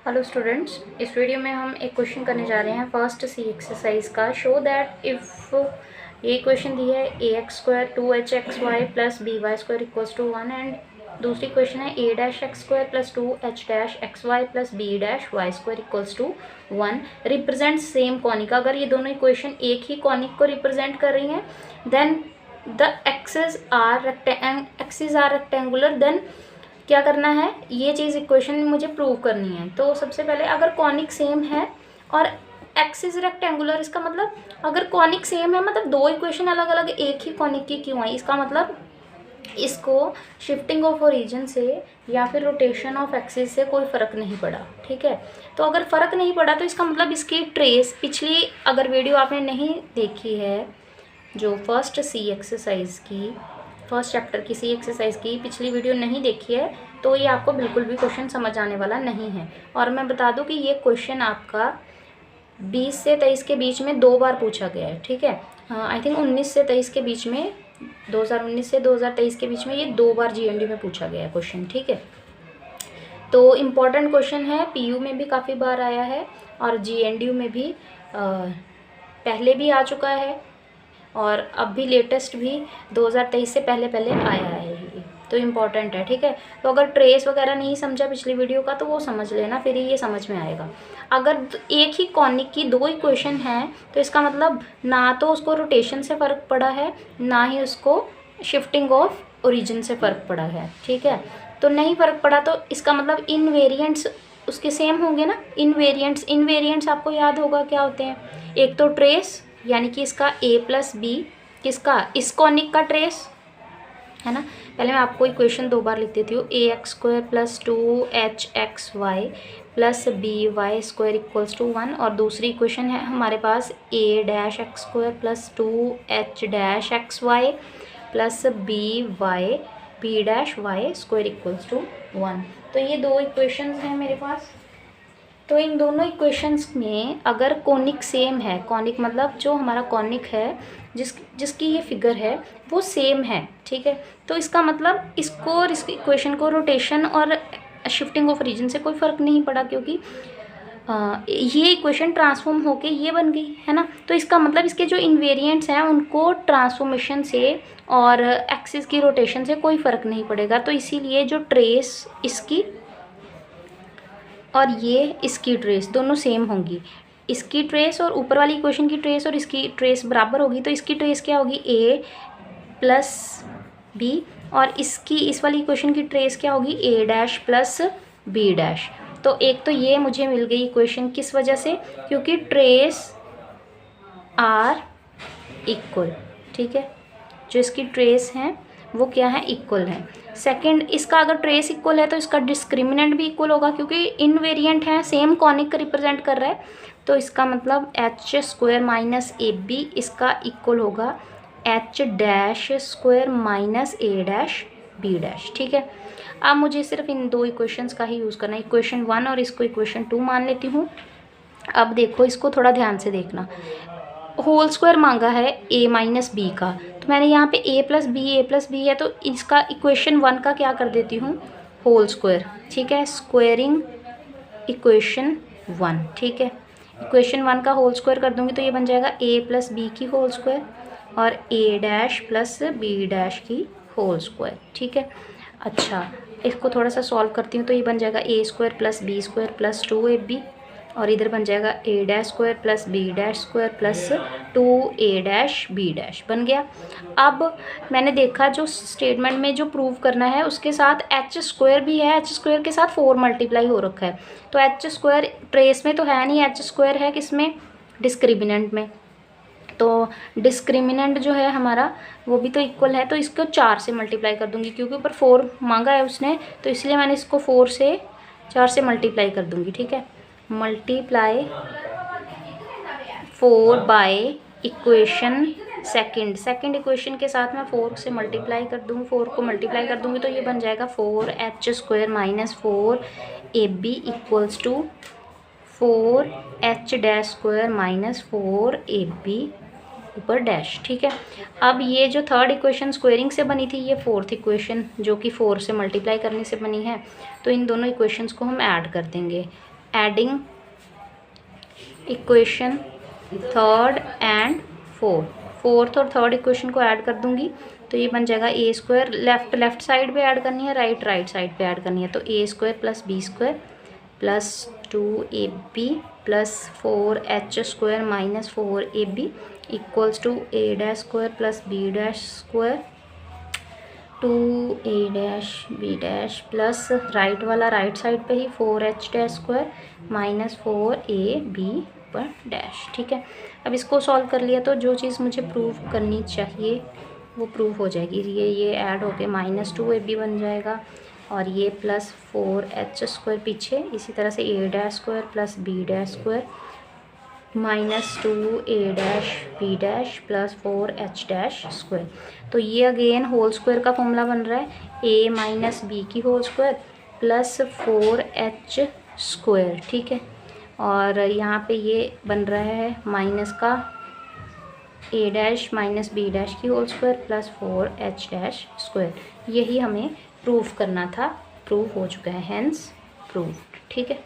Hello students, इस video में हम एक क्वेश्चन करने जा रहे हैं फर्स्ट सी एक्सरसाइज का। शो दैट इफ़ ये क्वेश्चन दी है ax² 2hxy plus by² equals to 1 and दूसरी क्वेश्चन है a-x² plus 2h-xy plus b-y² equals to 1 represent same conic. अगर ये दोनों इक्वेशन एक ही कॉनिक को रिप्रेजेंट कर रही हैं then the axis are rectangular, then क्या करना है, ये चीज़ इक्वेशन में मुझे प्रूव करनी है। तो सबसे पहले अगर कॉनिक सेम है और एक्सिस रेक्टेंगुलर, इसका मतलब अगर कॉनिक सेम है मतलब दो इक्वेशन अलग अलग एक ही कॉनिक की क्यों आई, इसका मतलब इसको शिफ्टिंग ऑफ ओरिजिन से या फिर रोटेशन ऑफ एक्सिस से कोई फ़र्क नहीं पड़ा। ठीक है, तो अगर फ़र्क नहीं पड़ा तो इसका मतलब इसकी ट्रेस, पिछली अगर वीडियो आपने नहीं देखी है जो फर्स्ट सी एक्सरसाइज की, फर्स्ट चैप्टर की सी एक्सरसाइज की पिछली वीडियो नहीं देखी है तो ये आपको बिल्कुल भी क्वेश्चन समझ आने वाला नहीं है। और मैं बता दूं कि ये क्वेश्चन आपका 20 से 23 के बीच में 2 बार पूछा गया है। ठीक है, आई थिंक 19 से 23 के बीच में, 2019 से 2023 के बीच में ये 2 बार जीएनडी में पूछा गया है क्वेश्चन। ठीक है, तो इम्पॉर्टेंट क्वेश्चन है, पीयू में भी काफ़ी बार आया है और जीएनडीयू में भी पहले भी आ चुका है और अब भी लेटेस्ट भी 2023 से पहले आया है ये, तो इम्पॉर्टेंट है। ठीक है, तो अगर ट्रेस वगैरह नहीं समझा पिछली वीडियो का तो वो समझ लेना, फिर ये समझ में आएगा। अगर एक ही कॉनिक की दो इक्वेशन हैं तो इसका मतलब ना तो उसको रोटेशन से फ़र्क पड़ा है ना ही उसको शिफ्टिंग ऑफ ओरिजिन से फ़र्क पड़ा है। ठीक है, तो नहीं फ़र्क पड़ा तो इसका मतलब इनवेरिएंट्स उसके सेम होंगे ना। इनवेरिएंट्स आपको याद होगा क्या होते हैं, एक तो ट्रेस यानी कि इसका a प्लस बी, किसका, इस कॉनिक का ट्रेस है ना। पहले मैं आपको इक्वेशन 2 बार लिख देती हूँ, ax² plus 2hxy plus by² equals to 1 और दूसरी इक्वेशन है हमारे पास a-x² plus 2h-xy plus b-y² equals to 1। तो ये दो इक्वेशंस हैं मेरे पास। तो इन दोनों इक्वेशंस में अगर कॉनिक सेम है, कॉनिक मतलब जो हमारा कॉनिक है जिसकी ये फिगर है वो सेम है। ठीक है, तो इसका मतलब इसको और इस इक्वेशन को रोटेशन और शिफ्टिंग ऑफ रीजन से कोई फ़र्क नहीं पड़ा क्योंकि ये इक्वेशन ट्रांसफॉर्म होके ये बन गई है ना। तो इसका मतलब इसके जो इन्वेरिएंट्स हैं उनको ट्रांसफॉर्मेशन से और एक्सिस की रोटेशन से कोई फ़र्क नहीं पड़ेगा। तो इसीलिए जो ट्रेस इसकी और ये इसकी ट्रेस दोनों सेम होंगी, इसकी ट्रेस और ऊपर वाली इक्वेशन की ट्रेस और इसकी ट्रेस बराबर होगी। तो इसकी ट्रेस क्या होगी, a प्लस बी, और इसकी इस वाली इक्वेशन की ट्रेस क्या होगी, a' प्लस b'। तो एक तो ये मुझे मिल गई इक्वेशन, किस वजह से, क्योंकि ट्रेस आर इक्वल। ठीक है, जो इसकी ट्रेस हैं वो क्या है, इक्वल है। सेकंड, इसका अगर ट्रेस इक्वल है तो इसका डिस्क्रिमिनेंट भी इक्वल होगा क्योंकि इनवेरिएंट है, सेम कॉनिक का रिप्रेजेंट कर रहा है। तो इसका मतलब h² माइनस ab इसका इक्वल होगा h' माइनस a'/b'। ठीक है, अब मुझे सिर्फ इन दो इक्वेशंस का ही यूज़ करना है, इक्वेशन 1 और इसको इक्वेशन 2 मान लेती हूँ। अब देखो, इसको थोड़ा ध्यान से देखना, होल स्क्वायर मांगा है a माइनस बी का, तो मैंने यहाँ पे a प्लस बी है तो इसका इक्वेशन 1 का क्या कर देती हूँ, होल स्क्वायर। ठीक है, स्क्वायरिंग इक्वेशन 1। ठीक है, इक्वेशन 1 का होल स्क्वायर कर दूँगी तो ये बन जाएगा a प्लस बी की होल स्क्वायर और a' प्लस b' की होल स्क्वायर। ठीक है, अच्छा इसको थोड़ा सा सॉल्व करती हूँ तो ये बन जाएगा a² plus b² plus 2ab और इधर बन जाएगा a' plus b' plus 2a' बन गया। अब मैंने देखा जो स्टेटमेंट में जो प्रूव करना है उसके साथ h² भी है, h² के साथ 4 मल्टीप्लाई हो रखा है। तो h² ट्रेस में तो है नहीं, h² है किसमें, डिस्क्रिमिनेंट में। तो डिस्क्रिमिनेंट जो है हमारा वो भी तो इक्वल है, तो इसको 4 से मल्टीप्लाई कर दूंगी क्योंकि ऊपर 4 मांगा है उसने, तो इसलिए मैंने इसको 4 से मल्टीप्लाई कर दूंगी। ठीक है, multiply 4 by equation second equation के साथ मैं 4 से मल्टीप्लाई कर दूँगी, 4 को मल्टीप्लाई कर दूँगी तो ये बन जाएगा 4h² minus 4ab equals to 4h' minus 4ab ऊपर डैश। ठीक है, अब ये जो थर्ड इक्वेशन स्क्वेयरिंग से बनी थी, ये फोर्थ इक्वेशन जो कि 4 से मल्टीप्लाई करने से बनी है, तो इन दोनों इक्वेशंस को हम ऐड कर देंगे। Adding equation third and fourth और थर्ड इक्वेशन को ऐड कर दूंगी तो ये बन जाएगा ए स्क्वायर, लेफ्ट साइड पे ऐड करनी है, राइट साइड पे ऐड करनी है, तो a square plus b square plus 2ab plus 4h square minus 4ab equals to a dash square plus b dash square 2a dash B dash plus right वाला right side पे ही 4h dash square minus 4ab पर dash. ठीक है, अब इसको solve कर लिया तो जो चीज़ मुझे प्रूव करनी चाहिए वो प्रूव हो जाएगी। ये ऐड होके माइनस 2ab बन जाएगा और ये प्लस 4h स्क्वायर पीछे, इसी तरह से a dash square plus b dash square minus 2a dash B dash plus 4h dash square. तो ये अगेन होल स्क्वायर का फॉर्मूला बन रहा है a माइनस बी की whole square plus 4h square. ठीक है, और यहाँ पे ये बन रहा है माइनस का a dash minus b dash की whole square plus 4h dash square. यही हमें प्रूफ करना था, प्रूफ हो चुका है, हेंस प्रूव्ड। ठीक है।